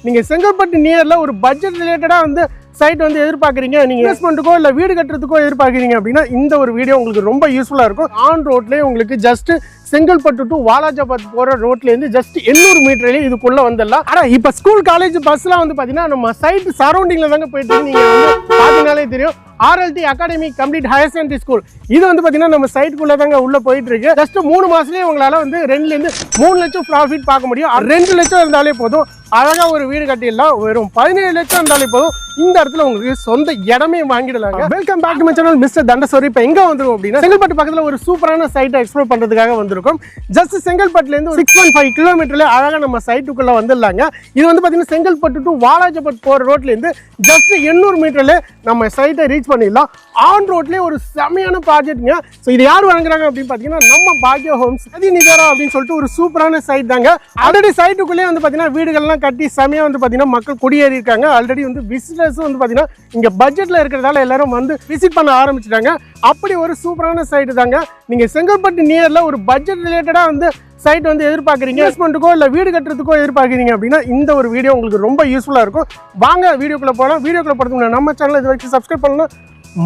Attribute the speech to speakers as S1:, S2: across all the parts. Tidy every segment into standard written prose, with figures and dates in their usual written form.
S1: நீங்க செங்கல்பட்டு நியர்ல ஒரு பட்ஜெட் ரிலேட்டடா வந்து சைட் வந்து எதிர்பார்க்குறீங்க, நீங்க இன்வெஸ்ட்மெண்ட்டுக்கோ இல்லை வீடு கட்டுறதுக்கோ எதிர்பார்க்குறீங்க அப்படின்னா இந்த ஒரு வீடியோ உங்களுக்கு ரொம்ப யூஸ்ஃபுல்லாக இருக்கும். ஆன் ரோட்லேயே உங்களுக்கு ஜஸ்ட் செங்கல்பட்டு டு வாலாஜாபாத் போகிற ரோட்லேருந்து ஜஸ்ட் 800 மீட்டர்லேயே இதுக்குள்ளே வந்துடலாம். ஆனால் இப்போ ஸ்கூல் காலேஜ் பஸ்லாம் வந்து பார்த்தீங்கன்னா நம்ம சைட் சரௌண்டிங்கில் தாங்க போயிட்டு நீங்கள் வந்து பார்த்தீங்கனாலே தெரியும். RLT academy complete higher secondary school இது வந்து பார்த்தீங்கன்னா நம்ம சைட்டுக்குள்ளே தாங்க உள்ளே போயிட்டு இருக்கு. ஜஸ்ட் 3 மாதத்துலேயே உங்களால் வந்து 2லேருந்து 3 லட்சம் ப்ராஃபிட் பார்க்க முடியும். 2 லட்சம் இருந்தாலே போதும், அழகாக ஒரு வீடு கட்டிடலாம். வெறும் 17 லட்சம் இருந்தாலே போதும், இந்த இடத்துல உங்களுக்கு சொந்த இடமே வாங்கிடலாங்க. Welcome back to my channel mister தண்டசோரி. இப்போ எங்கே வந்துடும் அப்படின்னா செங்கல்பட்டு பக்கத்தில் ஒரு சூப்பரான சைட்டை எக்ஸ்ப்ளோர் பண்ணுறதுக்காக வந்திருக்கும். ஜஸ்ட் செங்கல்பட்டுலேருந்து 6.5 கிலோமீட்டர்ல அழகாக நம்ம சைட்டுக்குள்ளே வந்துடலாங்க. இது வந்து பார்த்தீங்கன்னா செங்கல்பட்டு டு வாலாஜாபாத் போகிற ரோட்லேருந்து ஜஸ்ட் 800 மீட்டர்ல நம்ம சைட்டை ரீச் பண்ணிடலாம். ஆன் ரோட்லேயே ஒரு செமையான ப்ராஜெக்ட்ங்க. ஸோ இது யார் வாங்குறாங்க அப்படின்னு பார்த்தீங்கன்னா நம்ம பாக்யா ஹோம்ஸ் ரதி நிவேரா அப்படின்னு சொல்லிட்டு ஒரு சூப்பரான சைட் தாங்க. ஆல்ரெடி சைட்டுக்குள்ளேயே வந்து பார்த்தீங்கன்னா வீடுகள்லாம் கட்டி செமையாக வந்து பார்த்தீங்கன்னா மக்கள் குடியேறி இருக்காங்க. ஆல்ரெடி வந்து விசிட்டர்ஸும் வந்து பார்த்தீங்கன்னா இங்கே பட்ஜெட்டில் இருக்கிறதால எல்லாரும் வந்து விசிட் பண்ண ஆரம்பிச்சிட்டாங்க. அப்படி ஒரு சூப்பரான சைட்டு தாங்க. நீங்கள் செங்கல்பட்டு நியரில் ஒரு பட்ஜெட் ரிலேட்டடாக வந்து சைட் வந்து எதிர்பார்க்குறீங்க, இன்வெஸ்ட்மெண்ட்டுக்கோ இல்லை வீடு கட்டுறதுக்கோ எதிர்பார்க்குறீங்க அப்படின்னா இந்த ஒரு வீடியோ உங்களுக்கு ரொம்ப யூஸ்ஃபுல்லாக இருக்கும். வாங்க வீடியோக்குள்ளே போகலாம். வீடியோக்குள்ளே போகிறதுக்கு முன்னாடி நம்ம சேனல் இது வரைக்கும் சப்ஸ்கிரைப் பண்ணலாம்,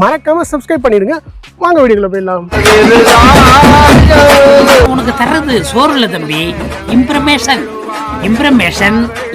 S1: மறக்காம சப்ஸ்கிரைப் பண்ணிடுங்க. வாங்க வீடியோக்குள்ள போயிடலாம்.
S2: உனக்கு தர்றது சோறு இல்ல தம்பி, இன்ஃபர்மேஷன்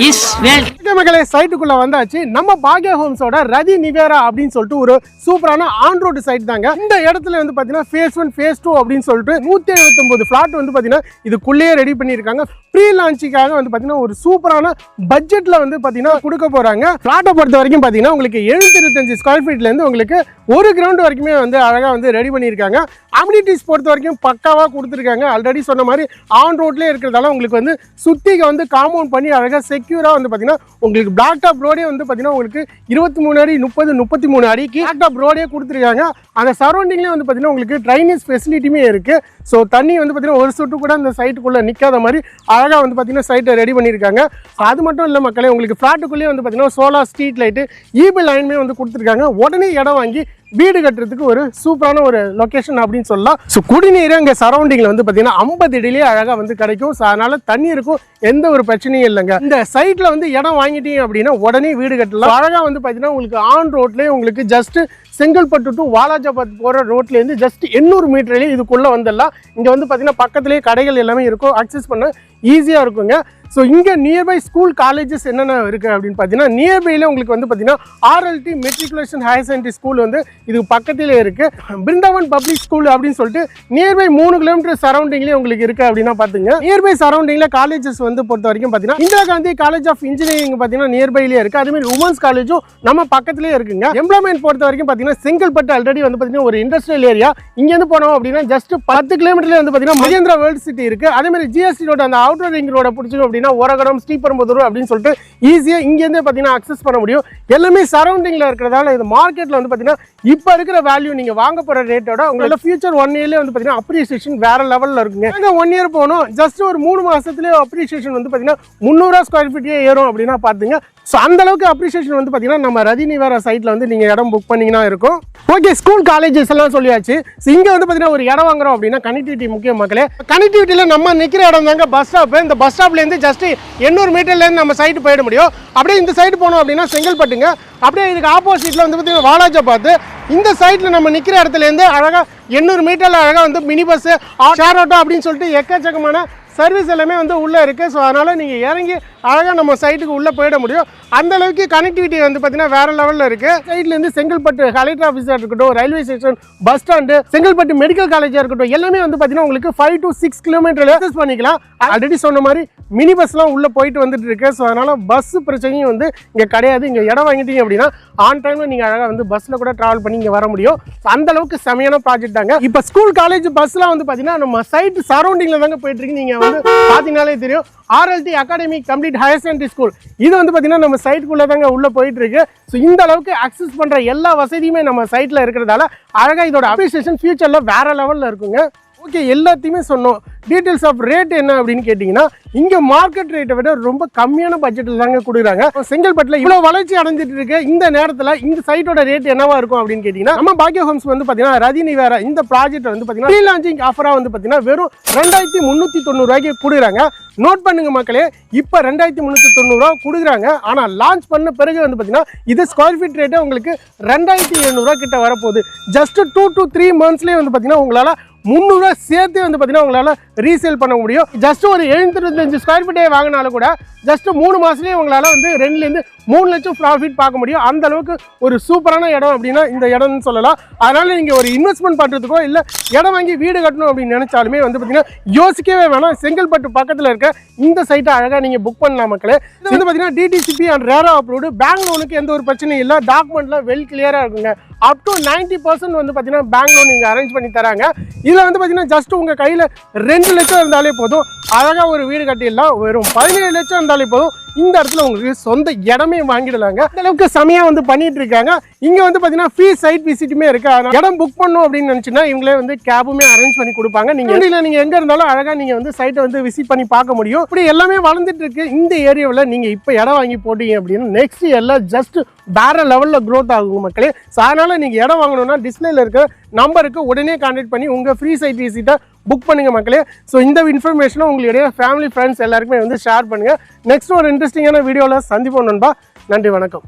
S2: இஸ் வெல்த்.
S1: மக்களே சைட்டுக்குள்ள வந்தாச்சு. நம்ம பாக்யா ஹோம்ஸோட ரதி நிவேரா அப்படின்னு சொல்லிட்டு ஒரு சூப்பரான ஆன் ரோடு சைட் தாங்க. இந்த இடத்துல வந்து பாத்தீங்கன்னா ஃபேஸ் 1 ஃபேஸ் 2 அப்படின்னு சொல்லிட்டு 179 ஃபிளாட் வந்து பாத்தீங்கன்னா இதுக்குள்ளேயே ரெடி பண்ணியிருக்காங்க. ப்ரீ லான்ச்சுக்காக வந்து பாத்தீங்கன்னா ஒரு சூப்பரான பட்ஜெட்ல வந்து பாத்தீங்கன்னா கொடுக்க போறாங்க. ஃபிளாட்டை பொறுத்த வரைக்கும் பாத்தீங்கன்னா உங்களுக்கு 725 ஸ்கொயர் ஃபீட்ல இருந்து உங்களுக்கு ஒரு கிரவுண்ட் வரைக்குமே வந்து அழகா வந்து ரெடி பண்ணியிருக்காங்க. அம்யூனிட்டிஸ் பொறுத்த வரைக்கும் பக்காவா கொடுத்துருக்காங்க. ஆல்ரெடி சொன்ன மாதிரி ஆன் ரோட்லேயே இருக்கிறதால உங்களுக்கு வந்து சுத்திக வந்து காம்பவுண்ட் பண்ணி அழகாக செக்யூரா வந்து பார்த்தீங்கன்னா உங்களுக்கு பிளாக் டாப் ரோடே வந்து பார்த்தீங்கன்னா உங்களுக்கு 23 அடி 33 அடிக்கு பிளாக் டாப் ரோடே கொடுத்துருக்காங்க. அந்த சரௌண்டிங்லேயே வந்து பார்த்தீங்கன்னா உங்களுக்கு ட்ரைனேஜ் ஃபெசிலிட்டியுமே இருக்குது. ஸோ தண்ணி வந்து பார்த்தீங்கன்னா ஒரு சொட்டு கூட அந்த சைட்டுக்குள்ளே நிற்காத மாதிரி அழகாக வந்து பார்த்தீங்கன்னா சைட்டை ரெடி பண்ணியிருக்காங்க. அது மட்டும் இல்லை மக்களே, உங்களுக்கு ஃப்ளாட்டுக்குள்ளேயே வந்து பார்த்தீங்கன்னா சோலார் ஸ்ட்ரீட் லைட்டு ஈபி லைனுமே வந்து கொடுத்துருக்காங்க. உடனே இடம் வாங்கி வீடு கட்டுறதுக்கு ஒரு சூப்பரான ஒரு லொக்கேஷன் அப்படின்னு சொல்லலாம். ஸோ குடிநீர் இங்கே சரௌண்டிங்கில் வந்து பார்த்தீங்கன்னா 50 அடியிலேயே அழகாக வந்து கிடைக்கும். ஸோ அதனால தண்ணி இருக்கும், எந்த ஒரு பிரச்சனையும் இல்லைங்க. இந்த சைட்டில் வந்து இடம் வாங்கிட்டீங்க அப்படின்னா உடனே வீடு கட்டலாம். அழகாக வந்து பார்த்தீங்கன்னா உங்களுக்கு ஆன் ரோட்லேயே உங்களுக்கு ஜஸ்ட் செங்கல்பட்டு டு வாலாஜாபாத் போகிற ரோட்லேருந்து ஜஸ்ட் 800 மீட்டர்லேயே இதுக்குள்ளே வந்துடலாம். இங்கே வந்து பார்த்தீங்கன்னா பக்கத்துலேயே கடைகள் எல்லாமே இருக்கும், அக்சஸ் பண்ண ஈஸியாக இருக்குங்க. ஸோ இங்கே நியர்பை ஸ்கூல் காலேஜஸ் என்னென்ன இருக்குது அப்படின்னு பார்த்தீங்கன்னா நியர்பையில் உங்களுக்கு வந்து பார்த்தீங்கன்னா RLT matriculation higher secondary school வந்து இது பக்கத்திலே இருக்குது. பிருந்தாவன் பப்ளிக் ஸ்கூல் அப்படின்னு சொல்லிட்டு நியர்பை 3 கிலோமீட்டர் சரௌண்டிங்லேயே உங்களுக்கு இருக்குது அப்படின்னா பார்த்துங்க. நியர்பை சரௌண்டிங்கில் காலேஜஸ் வந்து பொறுத்த வரைக்கும் பார்த்தீங்கன்னா Indira Gandhi college of engineering பார்த்தீங்கன்னா நியர்பைலேயே இருக்குது. அதேமாதிரி உமன்ஸ் காலேஜும் நம்ம பக்கத்திலே இருக்குங்க. எம்ப்ளாய்மெண்ட் பொறுத்த வரைக்கும் பார்த்தீங்கன்னா செங்கல்பட்டு ஆல்ரெடி வந்து பார்த்தீங்கன்னா ஒரு இண்டஸ்ட்ரியல் ஏரியா. இங்கேருந்து போனோம் அப்படின்னா ஜஸ்ட் 10 கிலோமீட்டர்லேயே வந்து பார்த்தீங்கன்னா மகேந்திரா வேர்ல்ட் சிட்டி இருக்குது. அதேமாதிரி GST ரோடு அந்த அவுட்டர் ரிங் ரோட பிடிச்சிங்க அப்படின்னா ஓரகடம் ஸ்ரீபெரும்புதூர் அப்படின்னு சொல்லிட்டு ஈஸியாக இங்கேருந்தே பார்த்தீங்கன்னா அக்சஸ் பண்ண முடியும். எல்லாமே சரௌண்டிங்கில் இருக்கிறதால இது மார்க்கெட்டில் வந்து பார்த்தீங்கன்னா இப்போ இருக்கிற வேல்யூ நீங்கள் வாங்க போகிற ரேட்டோட உங்களோட ஃபியூச்சர் 1 இயர்லேயே வந்து பார்த்தீங்கன்னா அப்ரிசியேஷன் வேற லெவலில் இருக்குங்க. அங்கே 1 இயர் போகணும், ஜஸ்ட் ஒரு 3 மாதத்துலேயே அப்ரிசியேஷன் வந்து பார்த்தீங்கன்னா 300 ஸ்கொயர் ஃபீட்டே ஏறும் அப்படின்னா பார்த்துங்க. ஸோ அந்த அளவுக்கு அப்ரிசியேஷன் வந்து பார்த்தீங்கன்னா நம்ம ரதி நிவேரா சைட்டில் வந்து நீங்கள் இடம் புக் பண்ணிங்கன்னா இருக்கும். ஓகே, ஸ்கூல் காலேஜஸ் எல்லாம் சொல்லியாச்சு. ஸோ இங்கே வந்து பார்த்தீங்கன்னா ஒரு இடம் வாங்குறோம் அப்படின்னா கனெக்டிவிட்டி முக்கியம் மக்களே. கனெக்டிவிட்டியில் நம்ம நிற்கிற இடம் தாங்க பஸ் ஸ்டாப். இந்த பஸ் ஸ்டாப்லேருந்து ஜஸ்ட் 800 மீட்டர்லேருந்து நம்ம சைட்டு போயிட முடியும். அப்படியே இந்த சைடு போனோம் அப்படின்னா செங்கல்பட்டுங்க. அப்படியே இதுக்கு ஆப்போசிட்டில் வந்து பார்த்தீங்கன்னா வாலாஜாபாத். இந்த சைட்டில் நம்ம நிற்கிற இடத்துலேருந்து அழகாக 800 மீட்டரில் அழகாக வந்து மினி பஸ்ஸு ஷேர் ஆட்டோ அப்படின்னு சொல்லிட்டு எக்கச்சக்கமான சர்வீஸ் எல்லாமே வந்து உள்ளே இருக்குது. ஸோ அதனால் நீங்கள் இறங்கி அழகாக நம்ம சைட்டுக்கு உள்ளே போயிட முடியும். அந்த அளவுக்கு கனெக்டிவிட்டி வந்து பார்த்தீங்கன்னா வேறு லெவலில் இருக்குது. சைட்லேருந்து செங்கல்பட்டு கலெக்டர் ஆஃபீஸாக இருக்கட்டும், railway station, bus stand, Chengalpattu medical காலேஜாக இருக்கட்டும், எல்லாமே வந்து பார்த்தீங்கன்னா உங்களுக்கு 5 to 6 கிலோமீட்டர் அக்சஸ் பண்ணிக்கலாம். ஆல்ரெடி சொன்ன மாதிரி மினி பஸ்லாம் உள்ளே போயிட்டு வந்துட்டு இருக்கு. ஸோ அதனால் பஸ் பிரச்சனையும் வந்து இங்கே கிடையாது. இங்கே இடம் வாங்கிட்டீங்க அப்படின்னா ஆன் டைமில் நீங்கள் அழகாக வந்து பஸ்ஸில் கூட ட்ராவல் பண்ணி இங்கே வர முடியும். அந்த அளவுக்கு செமையான ப்ராஜெக்ட் தாங்க. இப்போ ஸ்கூல் காலேஜ் பஸ்லாம் வந்து பார்த்தீங்கன்னா நம்ம சைட் சரௌண்டிங்கில் தாங்க போயிட்டு இருக்கு. நீங்கள் வந்து பார்த்தீங்கன்னாலே தெரியும். RLT academy complete higher secondary school இது வந்து பார்த்தீங்கன்னா நம்ம சைட்டுக்குள்ளே தாங்க உள்ளே போயிட்டு இருக்கு. ஸோ இந்த அளவுக்கு அக்சஸ் பண்ணுற எல்லா வசதியுமே நம்ம சைட்டில் இருக்கிறதால அழகாக இதோட அப்ரிசியேஷன் ஃபியூச்சரில் வேற லெவலில் இருக்குங்க. ஓகே, எல்லாத்தையுமே சொன்னோம். டீட்டெயில்ஸ் ஆஃப் ரேட் என்ன அப்படின்னு கேட்டிங்கன்னா, இங்கே மார்க்கெட் ரேட்டை விட ரொம்ப கம்மியான பட்ஜெட்டில் தாங்க கொடுக்குறாங்க. செங்கல்பட்டில் இவ்வளோ வளர்ச்சி அடைஞ்சிட்டு இருக்க இந்த நேரத்தில் இந்த சைட்டோட ரேட் என்னவா இருக்கும் அப்படின்னு கேட்டிங்கன்னா, நம்ம பாக்யா ஹோம்ஸ் வந்து பார்த்தீங்கன்னா ரதி நிவேரா இந்த ப்ராஜெக்ட் வந்து பார்த்தீங்கன்னா ப்ரீ லான்ச்சிங் ஆஃபராக வந்து பார்த்தீங்கன்னா வெறும் 2390 ரூபாய்க்கு கொடுக்குறாங்க. நோட் பண்ணுங்க மக்களே, இப்போ 2390 ரூபா கொடுக்குறாங்க. ஆனால் லான்ச் பண்ண பிறகு வந்து பார்த்தீங்கன்னா இது ஸ்கொயர் ஃபீட் ரேட்டே உங்களுக்கு 2700 ரூபா கிட்ட வரப்போகுது. ஜஸ்ட் 2 to 3 monthsலேயே வந்து பார்த்தீங்கன்னா உங்களால் 300 ரூபா சேர்த்து வந்து பார்த்தீங்கன்னா உங்களால் ரீசேல் பண்ண முடியும். ஜஸ்ட் ஒரு 725 ஸ்கொயர் ஃபீட்டே வாங்கினாலும் கூட ஜஸ்ட் 3 மாதத்துலேயே உங்களால் வந்து 2லேருந்து 3 லட்சம் ப்ராஃபிட் பார்க்க முடியும். அந்த அளவுக்கு ஒரு சூப்பரான இடம் அப்படின்னா இந்த இடம்னு சொல்லலாம். அதனால் நீங்கள் ஒரு இன்வெஸ்ட்மெண்ட் பண்ணுறதுக்கோ இல்லை இடம் வாங்கி வீடு கட்டணும் அப்படின்னு நினச்சாலுமே வந்து பார்த்தீங்கன்னா யோசிக்கவே வேணாம். செங்கல்பட்டு பக்கத்தில் இருக்க இந்த சைட்டை அழகாக நீங்கள் புக் பண்ணலாம் மக்களே. இது வந்து பார்த்தீங்கன்னா டிடிசிபி அண்ட் ரேரா அப்ரூவ்டு. பேங்க் லோனுக்கு எந்த ஒரு பிரச்சனையும் இல்லை. டாக்குமெண்ட்லாம் வெல் கிளியராக இருக்குங்க. அப் டு 90% வந்து பார்த்தீங்கன்னா பேங்க் லோன் இங்கே அரேஞ்ச் பண்ணி தராங்க. இதில் வந்து பார்த்தீங்கன்னா ஜஸ்ட் உங்கள் கையில் 2 லட்சம் இருந்தாலே போதும், அழகாக ஒரு வீடு கட்டிடலாம். வெறும் 17 லட்சம் இருந்தாலே போதும், இந்த இடத்துல உங்களுக்கு சொந்த இடமே வாங்கிடலாங்க. இந்த அளவுக்கு செமையா வந்து பண்ணிட்டு இருக்காங்க. இங்க வந்து பாத்தீங்கன்னா ஃப்ரீ சைட் விசிட்டுமே இருக்கு. இடம் புக் பண்ணணும் அப்படின்னு நினைச்சுன்னா இவங்களே வந்து கேபுமே அரேஞ்ச் பண்ணி கொடுப்பாங்க. நீங்க எங்க இருந்தாலும் அழகா நீங்க வந்து சைட்டை வந்து விசிட் பண்ணி பார்க்க முடியும். இப்படி எல்லாமே வளர்ந்துட்டு இருக்கு இந்த ஏரியாவில். நீங்க இப்ப இடம் வாங்கி போட்டீங்க அப்படின்னா நெக்ஸ்ட் இயர்ல ஜஸ்ட் வேற லெவல்ல க்ரோத் ஆகும் மக்களே. அதனால நீங்க இடம் வாங்கணும்னா டிஸ்பிளேல இருக்க நம்பருக்கு உடனே கான்டாக்ட் பண்ணி உங்க ஃப்ரீ சைட் விசிட்டை புக் பண்ணுங்க மக்களே. ஸோ இந்த இன்ஃபர்மேஷனை உங்களுடைய ஃபேமிலி ஃப்ரெண்ட்ஸ் எல்லாருக்குமே வந்து ஷேர் பண்ணுங்க. நெக்ஸ்ட் ஒரு இன்ட்ரெஸ்டிங்கான வீடியோவில் சந்திப்போம் நண்பா. நன்றி, வணக்கம்.